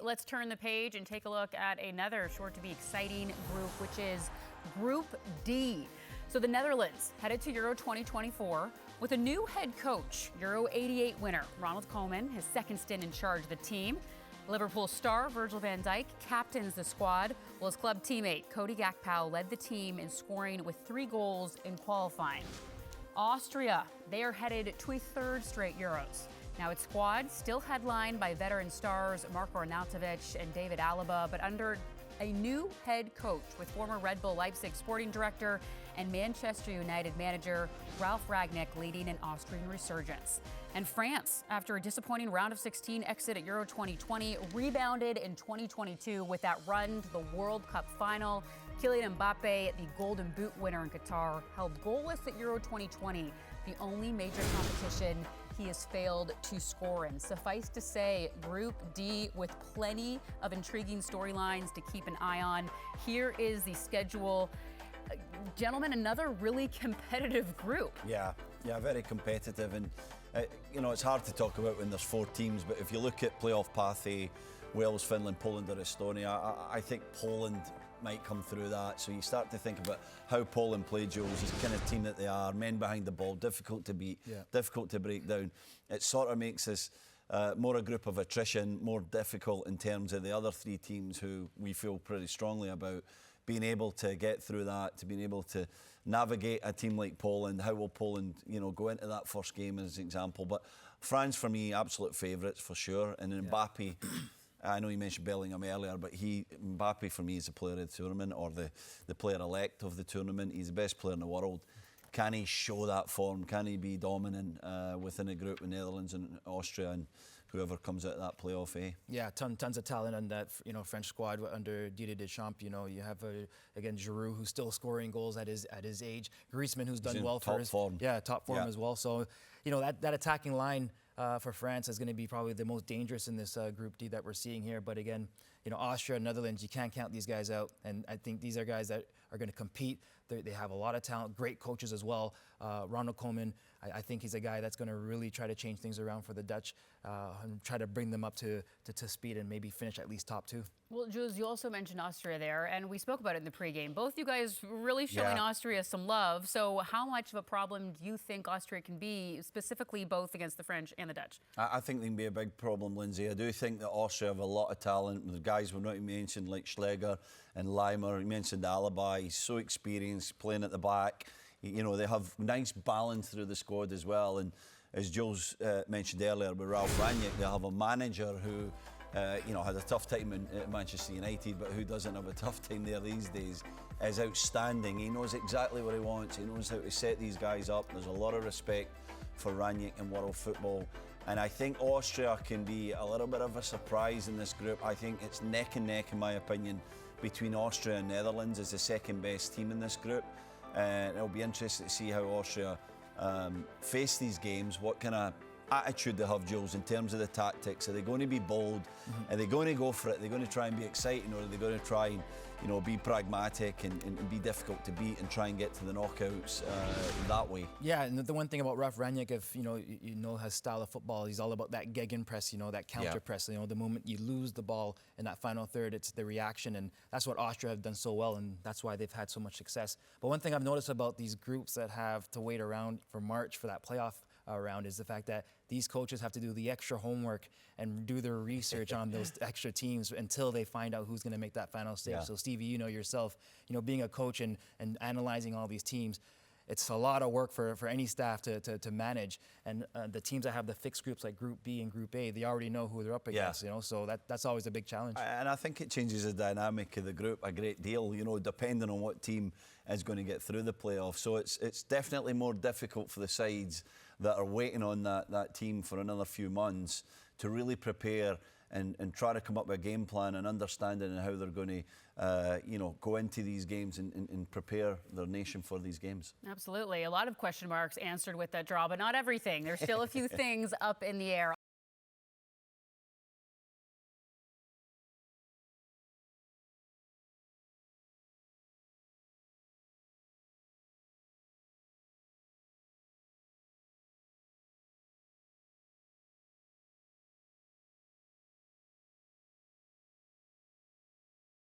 let's turn the page and take a look at another sure to be exciting group, which is Group D. So the Netherlands headed to Euro 2024 with a new head coach, Euro 88 winner Ronald Koeman, his second stint in charge of the team. Liverpool star Virgil van Dijk captains the squad, while his club teammate Cody Gakpo led the team in scoring with 3 goals in qualifying. Austria, they are headed to a third straight Euros. Now, its squad still headlined by veteran stars Marko Arnautovic and David Alaba, but under a new head coach with former Red Bull Leipzig sporting director and Manchester United manager Ralf Rangnick leading an Austrian resurgence. And France, after a disappointing round of 16 exit at Euro 2020, rebounded in 2022 with that run to the World Cup final. Kylian Mbappe, the Golden Boot winner in Qatar, held goalless at Euro 2020, the only major competition he has failed to score in. Suffice to say, Group D with plenty of intriguing storylines to keep an eye on. Here is the schedule. Gentlemen, another really competitive group. Yeah, very competitive. And, it's hard to talk about when there's 4 teams, but if you look at playoff path A, Wales, Finland, Poland or Estonia, I think Poland might come through that. So you start to think about how Poland play, Jules, this kind of team that they are, men behind the ball, difficult to beat, difficult to break down. It sort of makes us more a group of attrition, more difficult in terms of the other 3 teams who we feel pretty strongly about. Being able to get through that, to being able to navigate a team like Poland. How will Poland, go into that first game as an example? But France, for me, absolute favourites for sure. And then Mbappe, I know you mentioned Bellingham earlier, but Mbappe for me is the player of the tournament, or the player-elect of the tournament. He's the best player in the world. Can he show that form? Can he be dominant within a group with Netherlands and Austria and whoever comes out of that playoff, eh? Yeah, tons of talent on that, French squad under Didier Deschamps. You have again Giroud, who's still scoring goals at his age. Griezmann, who's done well for his form. Yeah, top form as well. So that attacking line for France is going to be probably the most dangerous in this Group D that we're seeing here. But again, Austria, Netherlands, you can't count these guys out. And I think these are guys that are going to compete. They have a lot of talent, great coaches as well. Ronald Koeman, I think he's a guy that's going to really try to change things around for the Dutch and try to bring them up to speed and maybe finish at least top 2. Well, Jules, you also mentioned Austria there, and we spoke about it in the pregame. Both you guys really showing Austria some love. So how much of a problem do you think Austria can be, specifically both against the French and the Dutch? I think they can be a big problem, Lindsay. I do think that Austria have a lot of talent. The guys we've not mentioned, like Schläger and Leimer, you mentioned Alaba. He's so experienced playing at the back. They have nice balance through the squad as well. And as Jules mentioned earlier with Ralf Rangnick, they have a manager who had a tough time at Manchester United, but who doesn't have a tough time there these days, is outstanding. He knows exactly what he wants. He knows how to set these guys up. There's a lot of respect for Rangnick in world football. And I think Austria can be a little bit of a surprise in this group. I think it's neck and neck, in my opinion, between Austria and Netherlands as the second best team in this group. And it'll be interesting to see how Austria face these games, what kind of attitude they have, Jules, in terms of the tactics. Are they going to be bold? Are they going to go for it? Are they going to try and be exciting, or are they going to try and be pragmatic and be difficult to beat and try and get to the knockouts that way? Yeah, and the one thing about Ralf Rangnick, if his style of football, he's all about that gegenpress, that counter press. The moment you lose the ball in that final third, it's the reaction, and that's what Austria have done so well, and that's why they've had so much success. But one thing I've noticed about these groups that have to wait around for March for that playoff round is the fact that these coaches have to do the extra homework and do their research on those extra teams until they find out who's going to make that final stage. So Stevie, yourself, being a coach and analyzing all these teams, it's a lot of work for any staff to manage. And the teams that have the fixed groups like Group B and Group A, they already know who they're up against, so that's always a big challenge. And I think it changes the dynamic of the group a great deal, depending on what team is going to get through the playoffs. So it's definitely more difficult for the sides that are waiting on that team for another few months to really prepare and try to come up with a game plan and understanding and how they're going to, go into these games and prepare their nation for these games. Absolutely. A lot of question marks answered with that draw, but not everything. There's still a few things up in the air.